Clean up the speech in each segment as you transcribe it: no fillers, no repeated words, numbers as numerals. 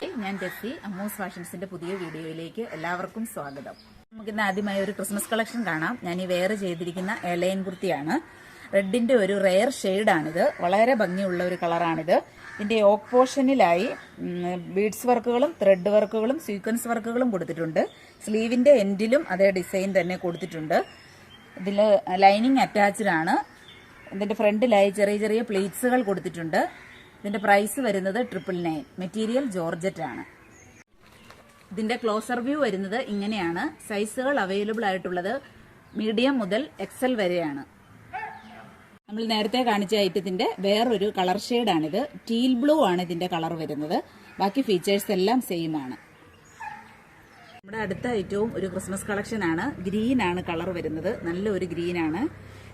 ഞാൻ ടെസ്സി, അമ്മൂസ് ഫാഷൻസിന്റെ പുതിയ വീഡിയോയിലേക്ക് എല്ലാവർക്കും സ്വാഗതം. നമുക്കിന്ന് ആദ്യമായി ഒരു ക്രിസ്മസ് കളക്ഷൻ കാണാം. ഞാൻ ഈ വെയർ ചെയ്തിരിക്കുന്ന എലൈൻ കുർത്തിയാണ്. റെഡിന്റെ ഒരു റെയർ ഷെയ്ഡാണിത്. വളരെ ഭംഗിയുള്ള ഒരു കളറാണിത്. ഇതിന്റെ യോക്ക് പോർഷനിലായി ബീഡ്സ് വർക്കുകളും ത്രെഡ് വർക്കുകളും സീക്വൻസ് വർക്കുകളും കൊടുത്തിട്ടുണ്ട്. സ്ലീവിന്റെ എൻഡിലും അതേ ഡിസൈൻ തന്നെ കൊടുത്തിട്ടുണ്ട്. ഇതിൽ ലൈനിങ് അറ്റാച്ച്ഡ് ആണ്. ഇതിന്റെ ഫ്രണ്ടിലായി ചെറിയ ചെറിയ പ്ലീറ്റ്സുകൾ കൊടുത്തിട്ടുണ്ട്. ഇതിന്റെ പ്രൈസ് വരുന്നത് 999. മെറ്റീരിയൽ ജോർജറ്റ് ആണ്. ഇതിന്റെ ക്ലോസർ വ്യൂ വരുന്നത് ഇങ്ങനെയാണ്. സൈസുകൾ അവൈലബിൾ ആയിട്ടുള്ളത് മീഡിയം മുതൽ എക്സൽ വരെയാണ്. നമ്മൾ നേരത്തെ കാണിച്ച ഐറ്റത്തിന്റെ വേറൊരു കളർ ഷെയ്ഡാണിത്. ടീൽ ബ്ലൂ ആണ് ഇതിന്റെ കളർ വരുന്നത്. ബാക്കി ഫീച്ചേഴ്സ് എല്ലാം സെയിം ആണ്. നമ്മുടെ അടുത്ത ഐറ്റവും ഒരു ക്രിസ്മസ് കളക്ഷൻ ആണ്. ഗ്രീൻ ആണ് കളർ വരുന്നത്. നല്ലൊരു ഗ്രീൻ ആണ്.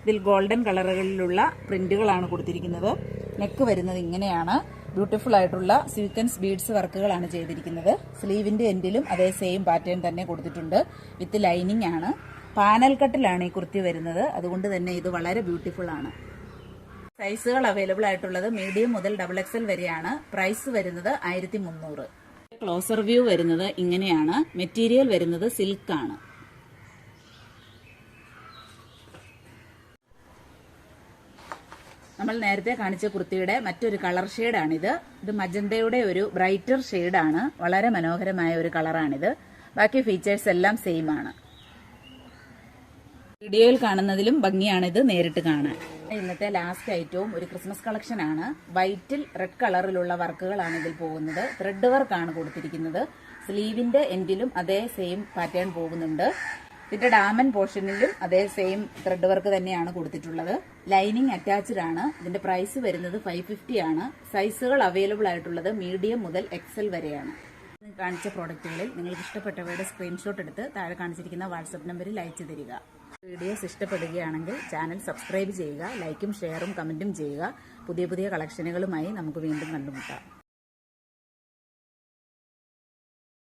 ഇതിൽ ഗോൾഡൻ കളറുകളിലുള്ള പ്രിന്റുകളാണ് കൊടുത്തിരിക്കുന്നത്. നെക്ക് വരുന്നത് ഇങ്ങനെയാണ്. ബ്യൂട്ടിഫുൾ ആയിട്ടുള്ള സീക്വൻസ് ബീഡ്സ് വർക്കുകളാണ് ചെയ്തിരിക്കുന്നത്. സ്ലീവിന്റെ എൻഡിലും അതേ സെയിം പാറ്റേൺ തന്നെ കൊടുത്തിട്ടുണ്ട്. വിത്ത് ലൈനിങ് ആണ്. പാനൽ കട്ടിലാണ് ഈ കുർത്തി വരുന്നത്. അതുകൊണ്ട് തന്നെ ഇത് വളരെ ബ്യൂട്ടിഫുൾ ആണ്. സൈസുകൾ അവൈലബിൾ ആയിട്ടുള്ളത് മീഡിയം മുതൽ XXL വരെയാണ്. പ്രൈസ് വരുന്നത് 1300. ക്ലോസർ വ്യൂ വരുന്നത് ഇങ്ങനെയാണ്. മെറ്റീരിയൽ വരുന്നത് സിൽക്ക് ആണ്. നമ്മൾ നേരത്തെ കാണിച്ച കുർത്തിയുടെ മറ്റൊരു കളർ ഷെയ്ഡാണിത്. ഇത് മജന്തയുടെ ഒരു ബ്രൈറ്റർ ഷെയ്ഡാണ്. വളരെ മനോഹരമായ ഒരു കളറാണിത്. ബാക്കി ഫീച്ചേഴ്സ് എല്ലാം സെയിം ആണ്. വീഡിയോയിൽ കാണുന്നതിലും ഭംഗിയാണിത് നേരിട്ട് കാണാൻ. ഇന്നത്തെ ലാസ്റ്റ് ഐറ്റവും ഒരു ക്രിസ്മസ് കളക്ഷൻ ആണ്. വൈറ്റിൽ റെഡ് കളറിലുള്ള വർക്കുകളാണ് ഇതിൽ പോകുന്നത്. ത്രെഡ് വർക്കാണ് കൊടുത്തിരിക്കുന്നത്. സ്ലീവിന്റെ എൻഡിലും അതേ സെയിം പാറ്റേൺ പോകുന്നുണ്ട്. ഇതിന്റെ ഡാമൻ പോർഷനിലും അതേ സെയിം ത്രെഡ് വർക്ക് തന്നെയാണ് കൊടുത്തിട്ടുള്ളത്. ലൈനിങ് അറ്റാച്ച്ഡ് ആണ്. ഇതിന്റെ പ്രൈസ് വരുന്നത് 550 ആണ്. സൈസുകൾ അവൈലബിൾ ആയിട്ടുള്ളത് മീഡിയം മുതൽ XL വരെയാണ്. കാണിച്ച പ്രോഡക്റ്റുകളിൽ നിങ്ങൾക്ക് ഇഷ്ടപ്പെട്ടവയുടെ സ്ക്രീൻഷോട്ട് എടുത്ത് താഴെ കാണിച്ചിരിക്കുന്ന വാട്സ്ആപ്പ് നമ്പറിൽ അയച്ചു തരിക. വീഡിയോസ് ഇഷ്ടപ്പെടുകയാണെങ്കിൽ ചാനൽ സബ്സ്ക്രൈബ് ചെയ്യുക. ലൈക്കും ഷെയറും കമന്റും ചെയ്യുക. പുതിയ പുതിയ കളക്ഷനുകളുമായി നമുക്ക് വീണ്ടും കണ്ടുമുട്ടാം.